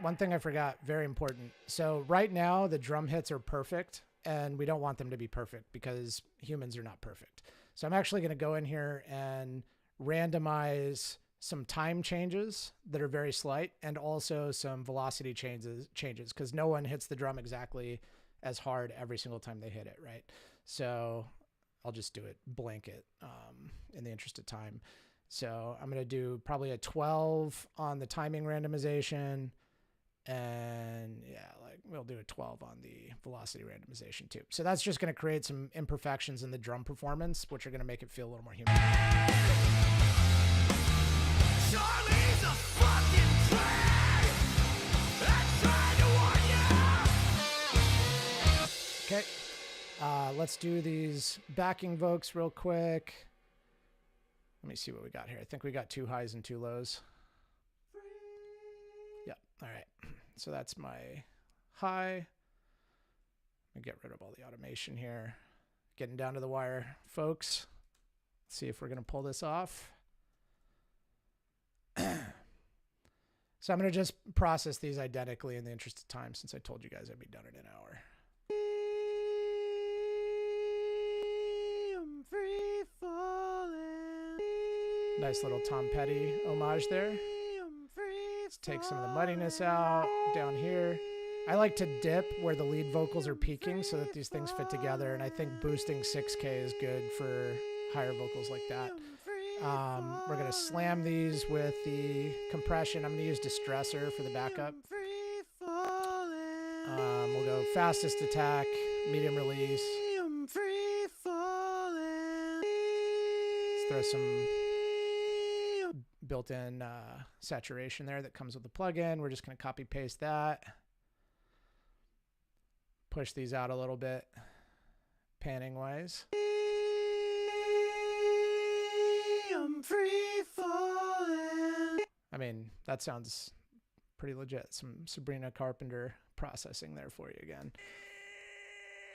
One thing I forgot, very important. So right now the drum hits are perfect and we don't want them to be perfect because humans are not perfect. So I'm actually going to go in here and randomize some time changes that are very slight and also some velocity changes because no one hits the drum exactly as hard every single time they hit it, right? So I'll just do it blanket in the interest of time. So I'm going to do probably a 12 on the timing randomization. And yeah, like we'll do a 12 on the velocity randomization too. So that's just going to create some imperfections in the drum performance, which are going to make it feel a little more human. Charlie's a fucking drag. Okay. Let's do these backing vocals real quick. Let me see what we got here. I think we got 2 highs and 2 lows. Yep. All right. So that's my high. Let me get rid of all the automation here. Getting down to the wire, folks. Let's see if we're going to pull this off. So I'm going to just process these identically in the interest of time since I told you guys I'd be done in an hour. I'm free falling. Nice little Tom Petty homage there. Let's take some of the muddiness out down here. I like to dip where the lead vocals are peaking so that these things fit together, and I think boosting 6K is good for higher vocals like that. We're going to slam these with the compression. I'm going to use Distressor for the backup. We'll go fastest attack, medium release. Let's throw some built-in saturation there that comes with the plugin. We're just going to copy paste that. Push these out a little bit, panning wise. I'm free falling. I mean, that sounds pretty legit. Some Sabrina Carpenter processing there for you again.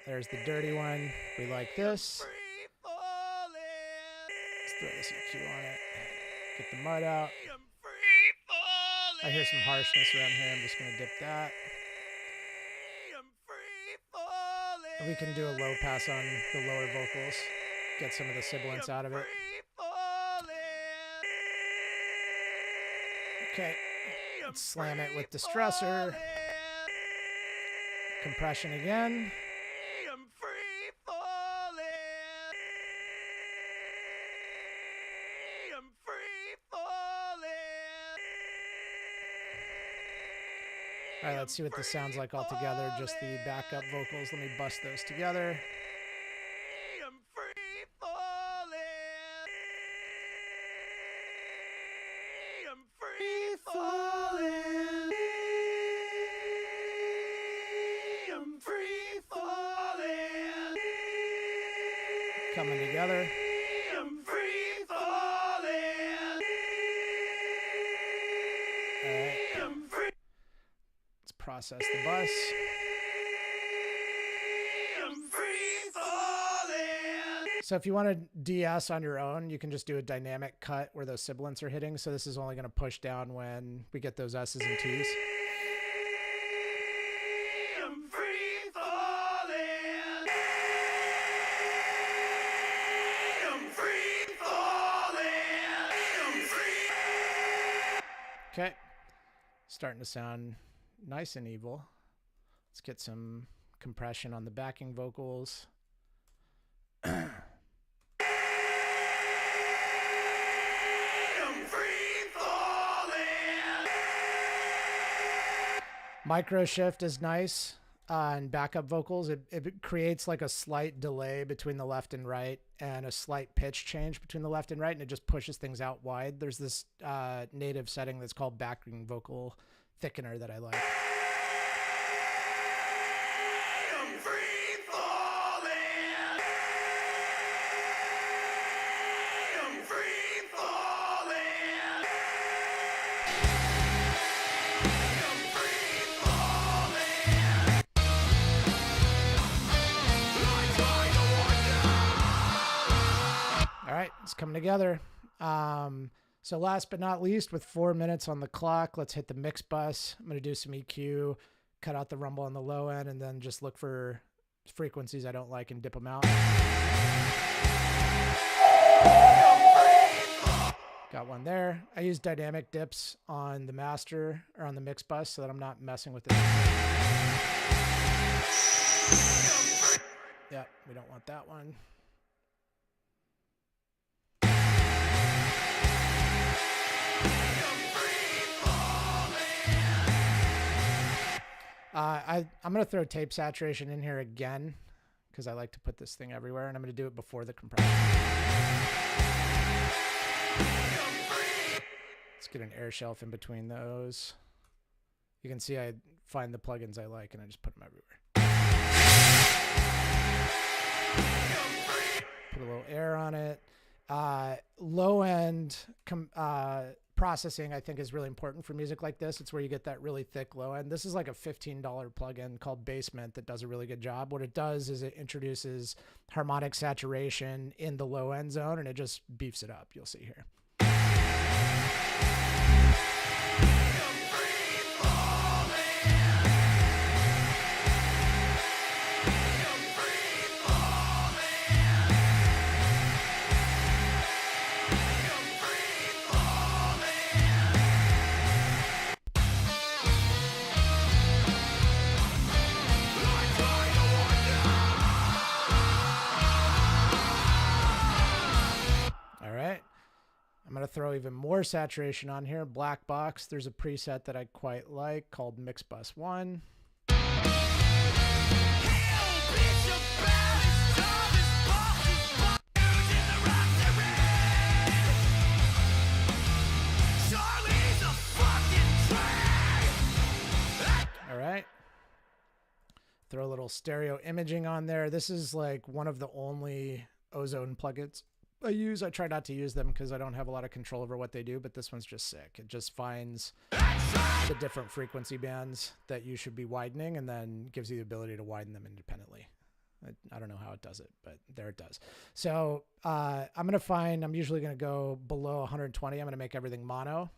There's the dirty one. We like this. Let's throw this EQ on it. Get the mud out. I hear some harshness around here. I'm just going to dip that. And we can do a low pass on the lower vocals. Get some of the sibilance out of it. Okay. Let's slam it with Distressor. Compression again. All right, let's see what this sounds like all together. Just the backup vocals. Let me bust those together. I'm free falling. I'm free falling. I'm free falling. Coming together. I'm free falling. All right. Process the bus. So if you want to DS on your own, you can just do a dynamic cut where those sibilants are hitting. So this is only going to push down when we get those S's and T's. I'm free falling. I'm free falling. I'm free. Okay. Starting to sound nice and evil. Let's get some compression on the backing vocals. Micro shift is nice on backup vocals. It creates like a slight delay between the left and right and a slight pitch change between the left and right, and it just pushes things out wide. There's this native setting that's called backing vocal thickener that I like. All right, it's coming together. So last but not least, with 4 minutes on the clock, let's hit the mix bus. I'm going to do some EQ, cut out the rumble on the low end, and then just look for frequencies I don't like and dip them out. Got one there. I use dynamic dips on the master or on the mix bus so that I'm not messing with it. Yeah, we don't want that one. I'm going to throw tape saturation in here again because I like to put this thing everywhere, and I'm going to do it before the compression. Let's get an air shelf in between those. You can see I find the plugins I like and I just put them everywhere. Put a little air on it. Low end processing, I think, is really important for music like this. It's where you get that really thick low end. This is like a $15 plugin called Basement that does a really good job. What it does is it introduces harmonic saturation in the low end zone, and it just beefs it up. You'll see here. I'm going to throw even more saturation on here. Black box. There's a preset that I quite like called Mix Bus 1. All right. Throw a little stereo imaging on there. This is like one of the only Ozone plugins I use. I try not to use them because I don't have a lot of control over what they do, but this one's just sick. It just finds the different frequency bands that you should be widening and then gives you the ability to widen them independently. I don't know how it does it, but there it does. So I'm usually going to go below 120. I'm going to make everything mono.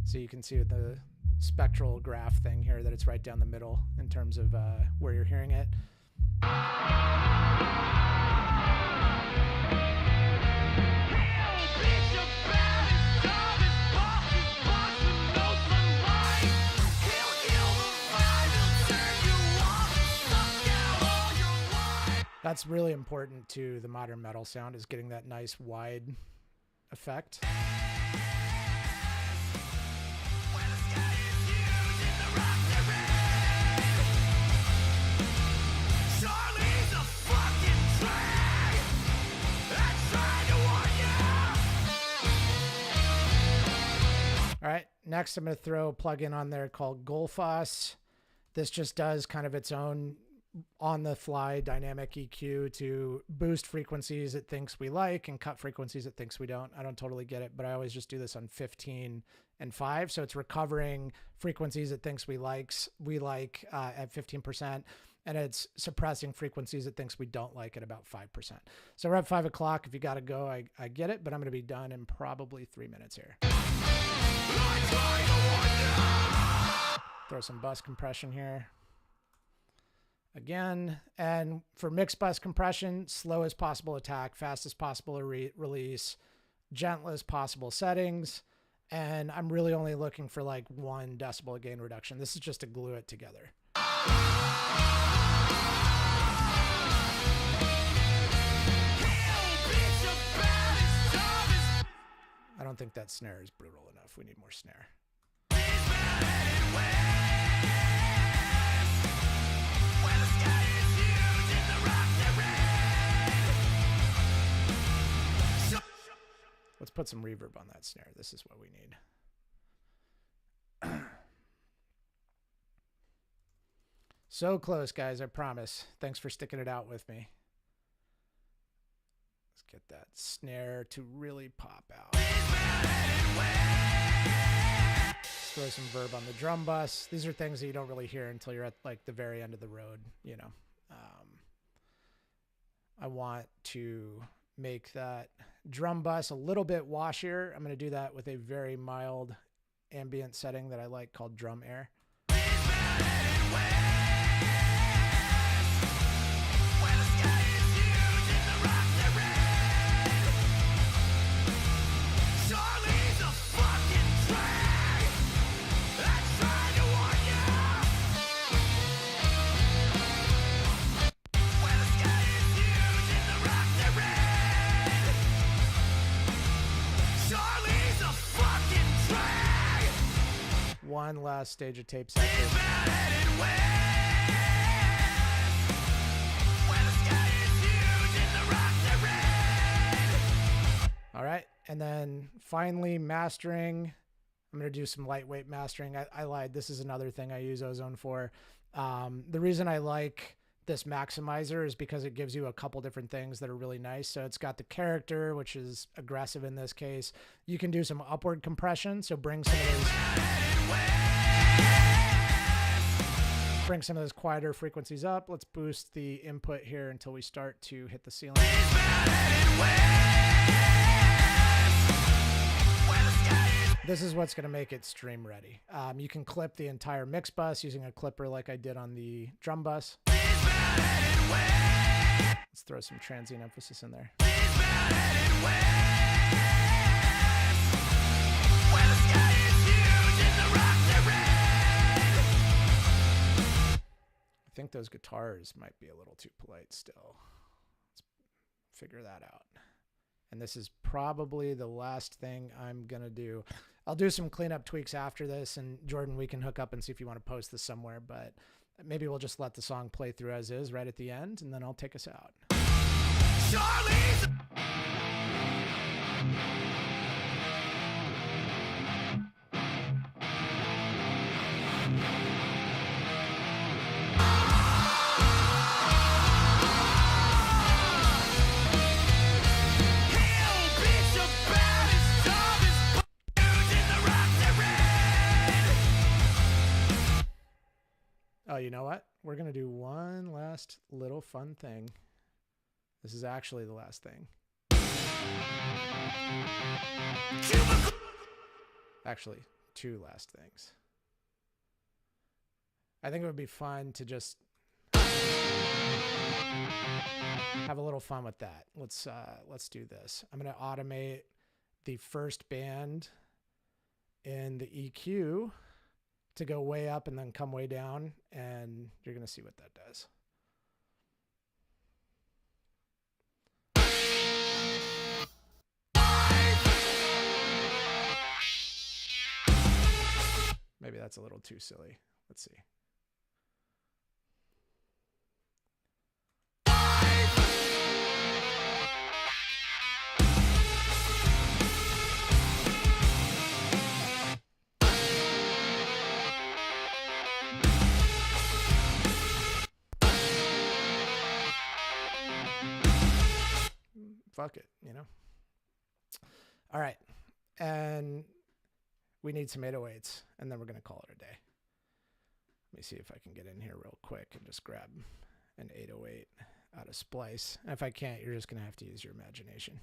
So you can see with the spectral graph thing here that it's right down the middle in terms of where you're hearing it. That's really important to the modern metal sound, is getting that nice wide effect. All right, next I'm going to throw a plugin on there called Gullfoss. This just does kind of its own on-the-fly dynamic EQ to boost frequencies it thinks we like and cut frequencies it thinks we don't. I don't totally get it, but I always just do this on 15 and 5. So it's recovering frequencies it thinks we like at 15%, and it's suppressing frequencies it thinks we don't like at about 5%. So we're at 5 o'clock. If you got to go, I get it, but I'm going to be done in probably 3 minutes here. Throw some bus compression here. Again, and for mix bus compression, slow as possible attack, fast as possible release, gentle as possible settings, and I'm really only looking for like 1 decibel gain reduction. This is just to glue it together. think that snare is brutal enough. We need more snare. Let's put some reverb on that snare. This is what we need. So close, guys, I promise. Thanks for sticking it out with me. Let's get that snare to really pop out. Let's throw some verb on the drum bus. These are things that you don't really hear until you're at like the very end of the road, you know. I want to make that drum bus a little bit washier. I'm going to do that with a very mild ambient setting that I like called drum air. One last stage of tape section. All right, and then finally mastering. I'm going to do some lightweight mastering. I lied. This is another thing I use Ozone for. The reason I like this maximizer is because it gives you a couple different things that are really nice. So it's got the character, which is aggressive in this case. You can do some upward compression, so bring some of those quieter frequencies up. Let's boost the input here until we start to hit the ceiling. This is what's going to make it stream ready. You can clip the entire mix bus using a clipper like I did on the drum bus. Let's throw some transient emphasis in there. I think those guitars might be a little too polite still. Let's figure that out. And this is probably the last thing I'm going to do. I'll do some cleanup tweaks after this, and Jordan, we can hook up and see if you want to post this somewhere, but maybe we'll just let the song play through as is right at the end, and then I'll take us out. Charlie's! Oh, you know what? We're going to do one last little fun thing. This is actually the last thing. Actually, two last things. I think it would be fun to just have a little fun with that. Let's do this. I'm going to automate the first band in the EQ to go way up and then come way down, and you're going to see what that does. Maybe that's a little too silly. Let's see. Fuck it, you know? All right. And we need some 808s, and then we're going to call it a day. Let me see if I can get in here real quick and just grab an 808 out of Splice. And if I can't, you're just going to have to use your imagination.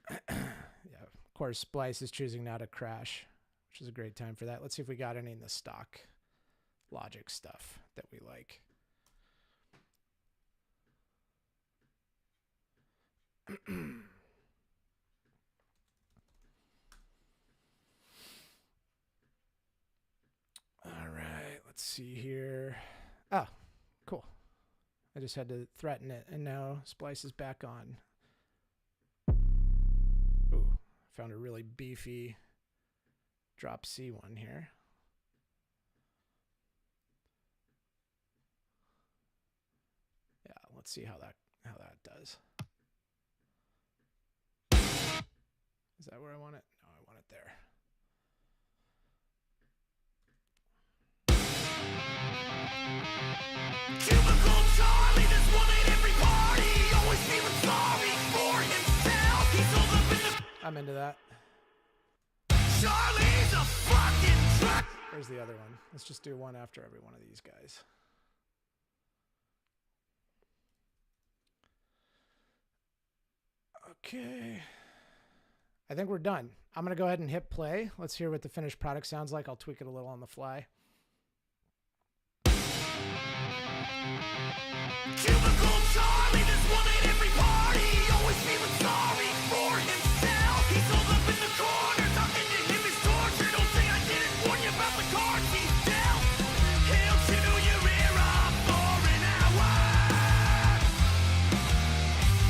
Yeah, of course, Splice is choosing now to crash, which is a great time for that. Let's see if we got any in the stock Logic stuff that we like. All right, let's see here. Oh, cool. I just had to threaten it, and now Splice is back on. Found a really beefy drop C one here. Yeah, let's see how that does. Is that where I want it? No, I want it there. Cubicle Charlie, this one at every party, always feeling sorry for himself. He's all up in the... I'm into that. Charlie's a fucking truck. There's the other one. Let's just do one after every one of these guys. Okay. I think we're done. I'm going to go ahead and hit play. Let's hear what the finished product sounds like. I'll tweak it a little on the fly. Cubicle Charlie, this one at every party, always feeling sorry for himself. He's all up in the corner, talking to him is torture. Don't say I didn't warn you about the cards he's dealt. He'll chew your ear off for an hour.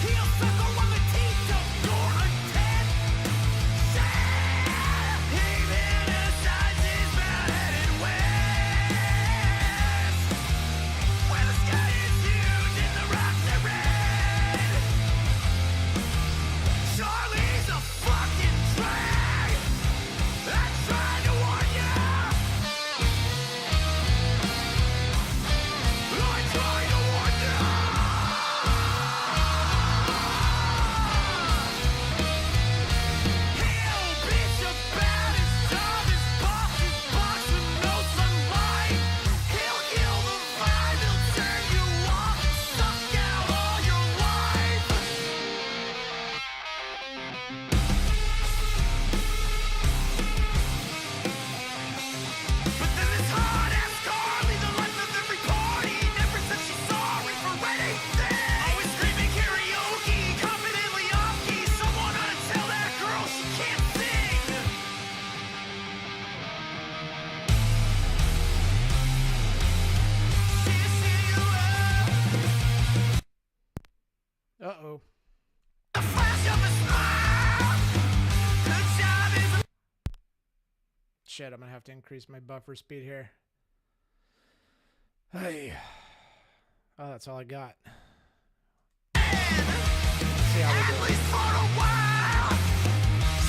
He'll suckle on the teeth of your intent. He fantasizes about headed west, where the sky is huge and the rocks are red. Charlie's a fucking drag. I tried to warn you. I tried to warn you. He'll bitch about his job, his boss, and no sunlight. He'll kill the vibe, he'll turn you off, suck out all your life. But then this hard-ass Carly, the life of every party, never said she's sorry for anything. Always screaming karaoke, confidently off-key. Someone ought to tell that girl she can't sing. Uh-oh. The flash of a smile. The job is Shit, I'm going to have to increase my buffer speed here. Hey. Oh, that's all I got. See how we at do. least for a while.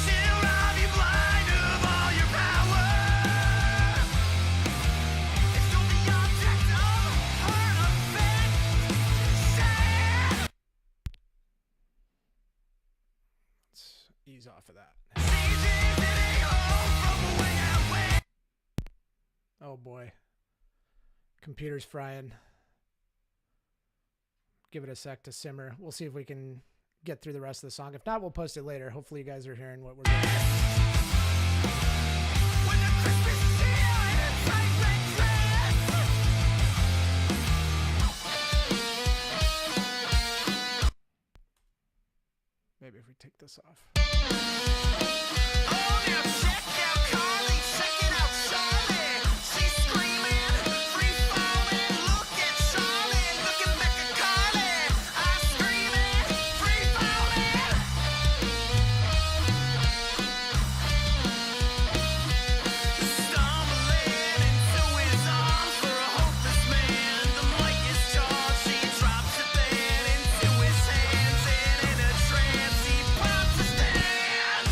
She'll rob you blind of all your power. It's still the object of her affection. Let's ease off of that. CJ's heading home from way out west. Oh boy. Computer's frying. Give it a sec to simmer. We'll see if we can get through the rest of the song. If not, we'll post it later. Hopefully you guys are hearing what we're doing. When the Christmas cheer in a tight red dress. Maybe if we take this off. Oh, now check out Carly, check it out Charlie. She's screaming, free falling. Look at Charlie, looking back at Carly. I'm screaming, free falling. Stumbling into his arms for a hopeless man. The mic is charged, she drops it then into his hands, and in a trance he pops his dance.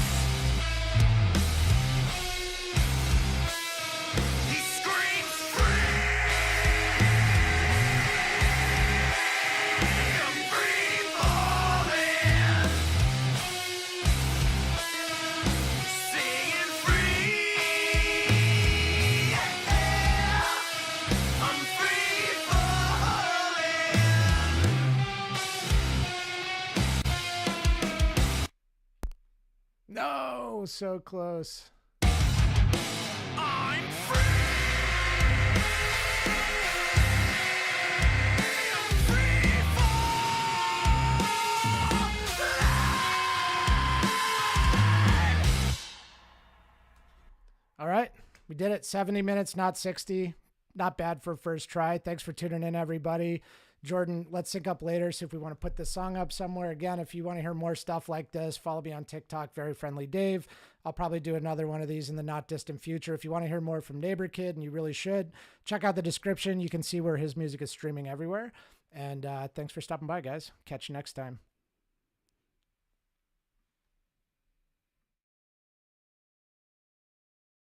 He screams free. I'm free falling. Singing free. I'm free falling. No, so close. I'm free. I'm free falling. All right. We did it. 70 minutes, not 60. not bad for first try. Thanks for tuning in, everybody. Jordan, let's sync up later, see if we want to put this song up somewhere. Again, if you want to hear more stuff like this, follow me on TikTok, Very Friendly Dave. I'll probably do another one of these in the not distant future. If you want to hear more from Neighbor Kid, and you really should, check out the description. You can see where his music is streaming everywhere. And thanks for stopping by, guys. Catch you next time.